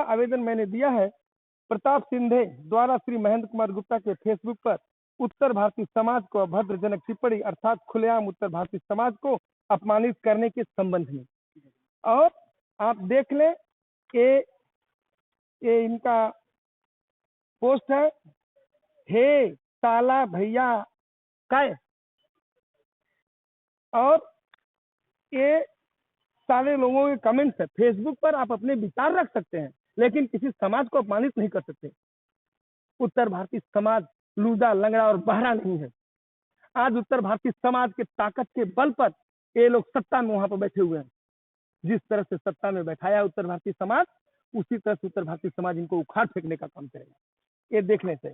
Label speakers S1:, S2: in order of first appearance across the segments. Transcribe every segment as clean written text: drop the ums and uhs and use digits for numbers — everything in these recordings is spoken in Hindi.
S1: आवेदन मैंने दिया है प्रताप सिंधे द्वारा श्री महेंद्र कुमार गुप्ता के फेसबुक पर उत्तर भारतीय समाज को अभद्रजनक टिप्पणी अर्थात खुलेआम उत्तर भारतीय समाज को अपमानित करने के संबंध में। और आप देख लें ये इनका पोस्ट है, हे साला भैया काय। और ये सारे लोगों के कमेंट्स है। फेसबुक पर आप अपने विचार रख सकते हैं लेकिन किसी समाज को अपमानित नहीं कर सकते। उत्तर भारतीय समाज लूजा लंगड़ा और बहरा नहीं है। आज उत्तर भारतीय समाज के ताकत के बल पर ये लोग सत्ता में वहां पर बैठे हुए हैं। जिस तरह से सत्ता में बैठाया उत्तर भारतीय समाज, उसी तरह से उत्तर भारतीय समाज इनको उखाड़ फेंकने का काम करेगा। ये देखने से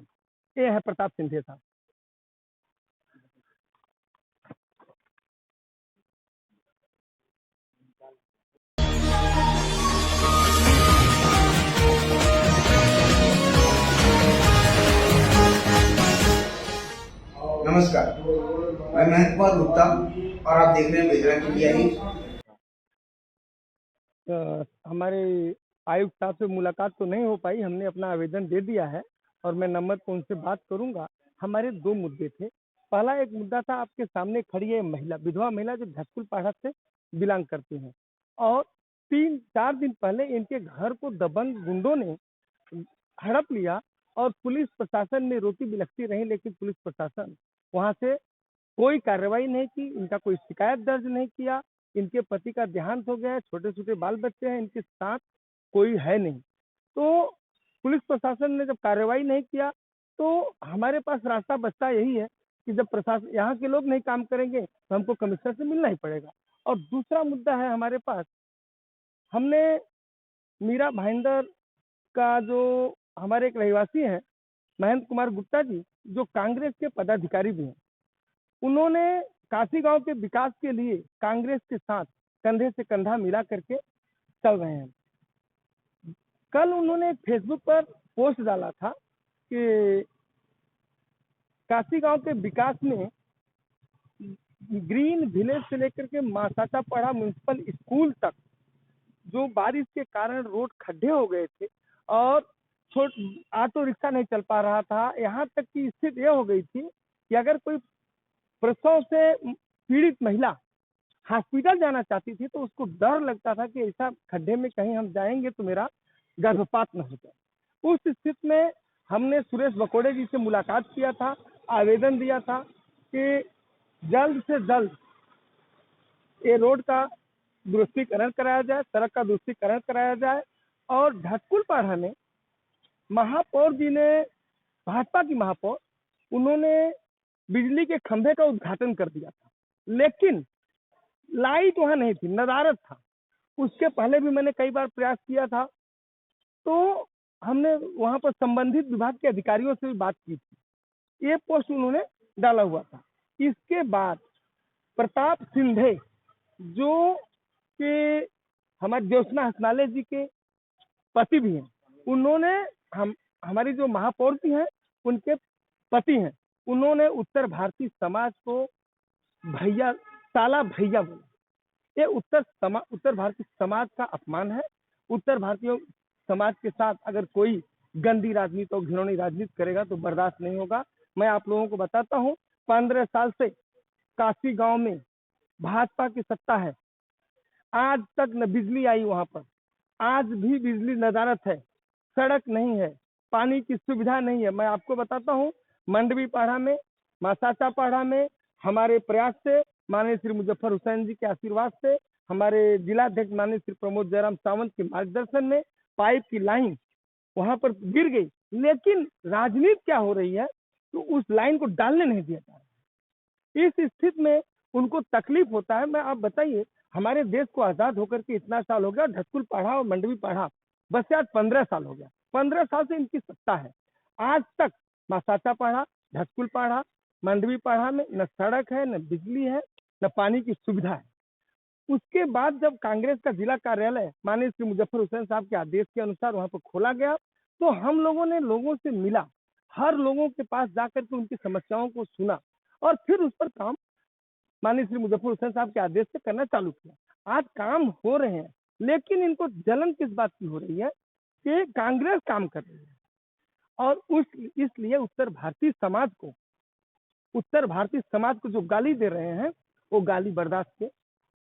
S1: ये है प्रताप सिंधे साहब।
S2: नमस्कार, मैं महेंद्र कुमार गुप्ता और आप देख रहे हैं बेजरा इंडिया न्यूज।
S1: हमारे आयुक्त साहब से मुलाकात तो नहीं हो पाई, हमने अपना आवेदन दे दिया है और मैं नंबर पर उनसे बात करूंगा। हमारे 2 मुद्दे थे। पहला एक मुद्दा था, आपके सामने खड़ी है महिला, विधवा महिला जो धक्कुल पाड़ा से बिलोंग करती हैं और 3-4 दिन पहले इनके घर को दबंग गुंडों ने हड़प लिया और पुलिस प्रशासन ने रोटी बिलखती रही, लेकिन पुलिस प्रशासन वहां से कोई कार्रवाई नहीं की, इनका कोई शिकायत दर्ज नहीं किया। इनके पति का देहांत हो गया है, छोटे छोटे बाल बच्चे हैं, इनके साथ कोई है नहीं। तो पुलिस प्रशासन ने जब कार्रवाई नहीं किया तो हमारे पास रास्ता बचता यही है कि जब प्रशासन यहाँ के लोग नहीं काम करेंगे तो हमको कमिश्नर से मिलना ही पड़ेगा। और दूसरा मुद्दा है हमारे पास, हमने मीरा भाईंदर का जो हमारे एक रहवासी हैं महेंद्र कुमार गुप्ता जी, जो कांग्रेस के पदाधिकारी भी हैं, उन्होंने काशी गांव के विकास के लिए कांग्रेस के साथ कंधे से कंधा मिला करके चल रहे हैं। कल उन्होंने फेसबुक पर पोस्ट डाला था कि काशी गांव के विकास में ग्रीन विलेज से लेकर के मासाटा पड़ा म्यूनसिपल स्कूल तक जो बारिश के कारण रोड खड्डे हो गए थे और ऑटो रिक्शा नहीं चल पा रहा था। यहाँ तक की स्थिति यह हो गई थी कि अगर कोई प्रसव से पीड़ित महिला हॉस्पिटल जाना चाहती थी तो उसको डर लगता था कि ऐसा खड्डे में कहीं हम जाएंगे तो मेरा गर्भपात न हो जाए। उस स्थिति में हमने सुरेश बकोड़े जी से मुलाकात किया था, आवेदन दिया था कि जल्द से जल्द ये रोड का दुरुस्तीकरण कराया जाए, सड़क का दुरुस्तीकरण कराया जाए। और ढटकुलपाड़ा में महापौर जी ने, भाजपा की महापौर, उन्होंने बिजली के खंभे का उद्घाटन कर दिया था, लेकिन लाइट वहां नहीं थी, नदारद था। उसके पहले भी मैंने कई बार प्रयास किया था, तो हमने वहां पर संबंधित विभाग के अधिकारियों से भी बात की थी। ये पोस्ट उन्होंने डाला हुआ था। इसके बाद प्रताप सिंधे जो कि हमारे ज्योत्सना हसनाले जी के पति भी हैं, उन्होंने हमारी जो महापौर जी हैं उनके पति हैं, उन्होंने उत्तर भारतीय समाज को भैया, साला भैया बोला। ये उत्तर भारतीय समाज का अपमान है। उत्तर भारतीय समाज के साथ अगर कोई गंदी राजनीति और घिनौनी राजनीति करेगा तो बर्दाश्त नहीं होगा। मैं आप लोगों को बताता हूँ, 15 साल से काशी गांव में भाजपा की सत्ता है, आज तक न बिजली आई वहां पर, आज भी बिजली नदारद है, सड़क नहीं है, पानी की सुविधा नहीं है। मैं आपको बताता हूँ, मंडवी पाड़ा में, मासाचा पाड़ा में हमारे प्रयास से, माननीय श्री मुजफ्फर हुसैन जी के आशीर्वाद से, हमारे जिलाध्यक्ष माननीय श्री प्रमोद जयराम सावंत के मार्गदर्शन में पाइप की लाइन वहां पर गिर गई, लेकिन राजनीति क्या हो रही है तो उस लाइन को डालने नहीं दिया जा रहा। इस स्थिति में उनको तकलीफ होता है। मैं आप बताइए, हमारे देश को आजाद होकर के इतना साल हो गया, ढटकुल पाड़ा और मंडवी पाड़ा बस आज 15 साल हो गया। 15 साल से इनकी सत्ता है, आज तक मासाचा पाड़ा, ढटकुल पाड़ा, मंडवी पाड़ा में न सड़क है, न बिजली है, न पानी की सुविधा है। उसके बाद जब कांग्रेस का जिला कार्यालय माननीय श्री मुजफ्फर हुसैन साहब के आदेश के अनुसार वहां पर खोला गया, तो हम लोगों ने लोगों से मिला, हर लोगों के पास जाकर के उनकी समस्याओं को सुना और फिर उस पर काम माननीय श्री मुजफ्फर हुसैन साहब के आदेश से करना चालू किया। आज काम हो रहे हैं, लेकिन इनको जलन किस बात की हो रही है कि कांग्रेस काम कर रही है और इसलिए उत्तर भारतीय समाज को जो गाली दे रहे हैं वो गाली बर्दाश्त के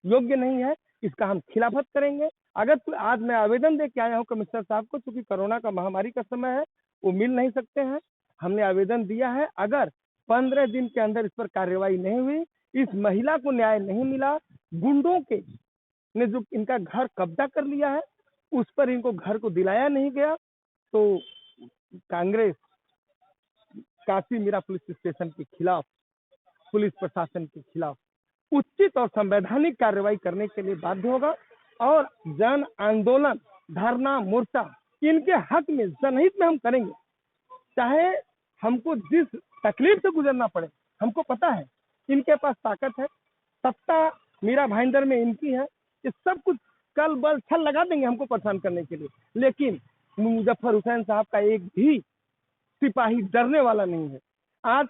S1: योग्य नहीं है। इसका हम खिलाफत करेंगे। अगर तो आज मैं आवेदन दे के आया हूँ कमिश्नर साहब को, क्योंकि कोरोना का महामारी का समय है, वो मिल नहीं सकते हैं। हमने आवेदन दिया है, अगर 15 दिन के अंदर इस पर कार्रवाई नहीं हुई, इस महिला को न्याय नहीं मिला, गुंडों के ने जो इनका घर कब्जा कर लिया है उस पर इनको घर को दिलाया नहीं गया, तो कांग्रेस काशी मीरा पुलिस स्टेशन के खिलाफ, पुलिस प्रशासन के खिलाफ उचित और संवैधानिक कार्रवाई करने के लिए बाध्य होगा और जन आंदोलन, धरना, मोर्चा इनके हक में, जनहित में हम करेंगे। चाहे हमको जिस तकलीफ से गुजरना पड़े, हमको पता है इनके पास ताकत है, सत्ता मीरा भाईंदर में इनकी है, ये सब कुछ कल बल छल लगा देंगे हमको परेशान करने के लिए। लेकिन मुजफ्फर हुसैन साहब का एक भी सिपाही डरने वाला नहीं है। आज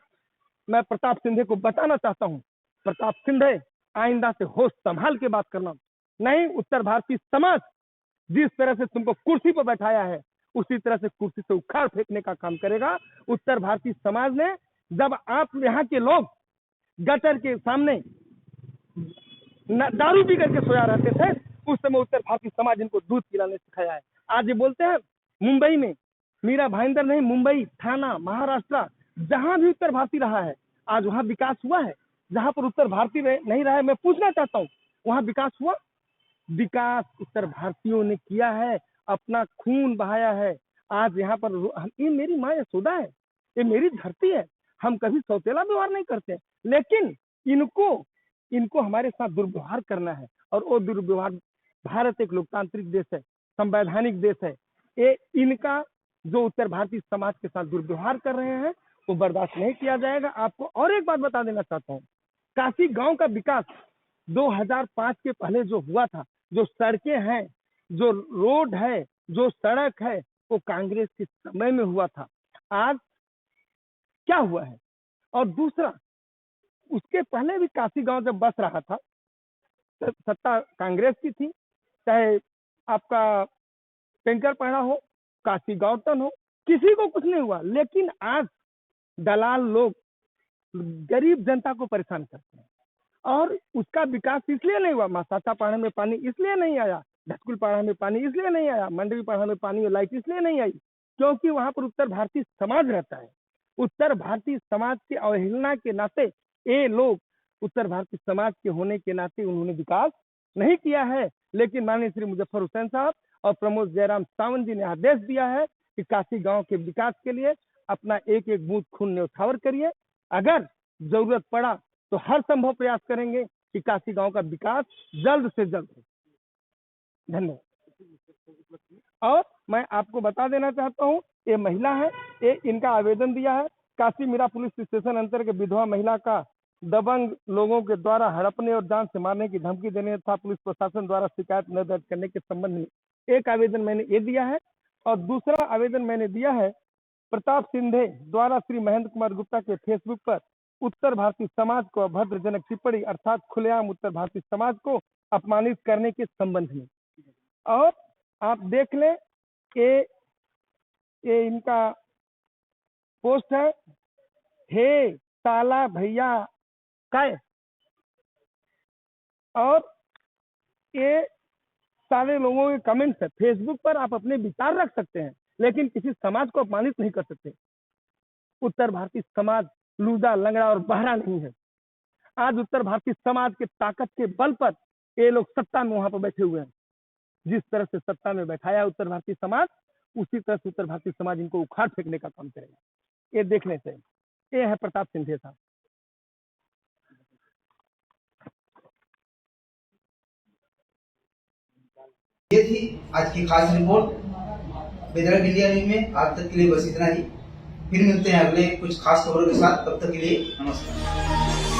S1: मैं प्रताप सिंधे को बताना चाहता हूँ, प्रताप सिंधे आइंदा से होश संभाल के बात करना, नहीं उत्तर भारतीय समाज जिस तरह से तुमको कुर्सी पर बैठाया है उसी तरह से कुर्सी से उखाड़ फेंकने का काम करेगा। उत्तर भारतीय समाज ने, जब आप यहाँ के लोग गटर के सामने दारू पी करके सोया रहते थे, उस समय उत्तर भारतीय समाज इनको दूध पिलाने सिखाया है। आज ये बोलते हैं मुंबई में मीरा भाईंदर नहीं, मुंबई, थाना, महाराष्ट्र जहां भी उत्तर भारतीय रहा है, आज वहां विकास हुआ है। जहां पर उत्तर भारतीय नहीं रहा है, मैं पूछना चाहता हूँ वहां विकास हुआ? विकास उत्तर भारतीयों ने किया है, अपना खून बहाया है। आज यहाँ पर ये मेरी माँ यशोदा है, ये मेरी धरती है, हम कभी सौतेला व्यवहार नहीं करते, लेकिन इनको हमारे साथ दुर्व्यवहार करना है। और वो दुर्व्यवहार, भारत एक लोकतांत्रिक देश है, संवैधानिक देश है, ये इनका जो उत्तर भारतीय समाज के साथ दुर्व्यवहार कर रहे हैं वो बर्दाश्त नहीं किया जाएगा। आपको और एक बात बता देना चाहता हूँ, काशी गांव का विकास 2005 के पहले जो हुआ था, जो सड़कें हैं, जो रोड है, जो सड़क है, वो कांग्रेस के समय में हुआ था। आज क्या हुआ है? और दूसरा, उसके पहले भी काशी गांव जब बस रहा था, सत्ता कांग्रेस की थी, चाहे आपका टैंकर पड़ा हो, काशी गौतम हो, किसी को कुछ नहीं हुआ। लेकिन आज दलाल लोग गरीब जनता को परेशान करते हैं और उसका विकास इसलिए नहीं हुआ। मासाता पाड़ा में पानी इसलिए नहीं आया, धटकुल पाड़ा में पानी इसलिए नहीं आया, मंडवी पाड़ा में पानी और लाइट इसलिए नहीं आई, क्योंकि वहां पर उत्तर भारतीय समाज रहता है। उत्तर भारतीय समाज की अवहेलना के नाते ये लोग, उत्तर भारतीय समाज के होने के नाते उन्होंने विकास नहीं किया है। लेकिन माननीय श्री मुजफ्फर हुसैन साहब और प्रमोद जयराम सावंत जी ने आदेश दिया है कि काशी गांव के विकास के लिए अपना एक एक बूंद खून न्यौछावर करिए। अगर जरूरत पड़ा तो हर संभव प्रयास करेंगे कि काशी गांव का विकास जल्द से जल्द हो। धन्यवाद। और मैं आपको बता देना चाहता हूँ, ये महिला है, ये इनका आवेदन दिया है काशी मीरा पुलिस स्टेशन अंतर्गत विधवा महिला का दबंग लोगों के द्वारा हड़पने और जान से मारने की धमकी देने तथा पुलिस प्रशासन द्वारा शिकायत न दर्ज करने के संबंध में एक आवेदन मैंने ये दिया है। और दूसरा आवेदन मैंने दिया है प्रताप सिंधे द्वारा श्री महेंद्र कुमार गुप्ता के फेसबुक पर उत्तर भारतीय समाज को अभद्रजनक टिप्पणी अर्थात खुलेआम उत्तर भारतीय समाज को अपमानित करने के संबंध में। और आप देख लें, ये इनका पोस्ट है, हे साला भैया काय। और ये सारे लोगों के कमेंट्स है। फेसबुक पर आप अपने विचार रख सकते हैं, लेकिन किसी समाज को अपमानित नहीं कर सकते। उत्तर भारतीय समाज लूजा, लंगड़ा और बहरा नहीं है। आज उत्तर भारतीय समाज के ताकत के बल पर ये लोग सत्ता में वहां पर बैठे हुए हैं। जिस तरह से सत्ता में बैठाया उत्तर भारतीय समाज, उसी तरह से उत्तर भारतीय समाज इनको उखाड़ फेंकने का काम करेगा। ये देखने से, ये है प्रताप सिंधे साहब।
S2: ये थी आज की खास रिपोर्ट बेदरक इंडिया न्यूज में। आज तक के लिए बस इतना ही, फिर मिलते हैं अगले कुछ खास खबरों के साथ। तब तक के लिए नमस्कार।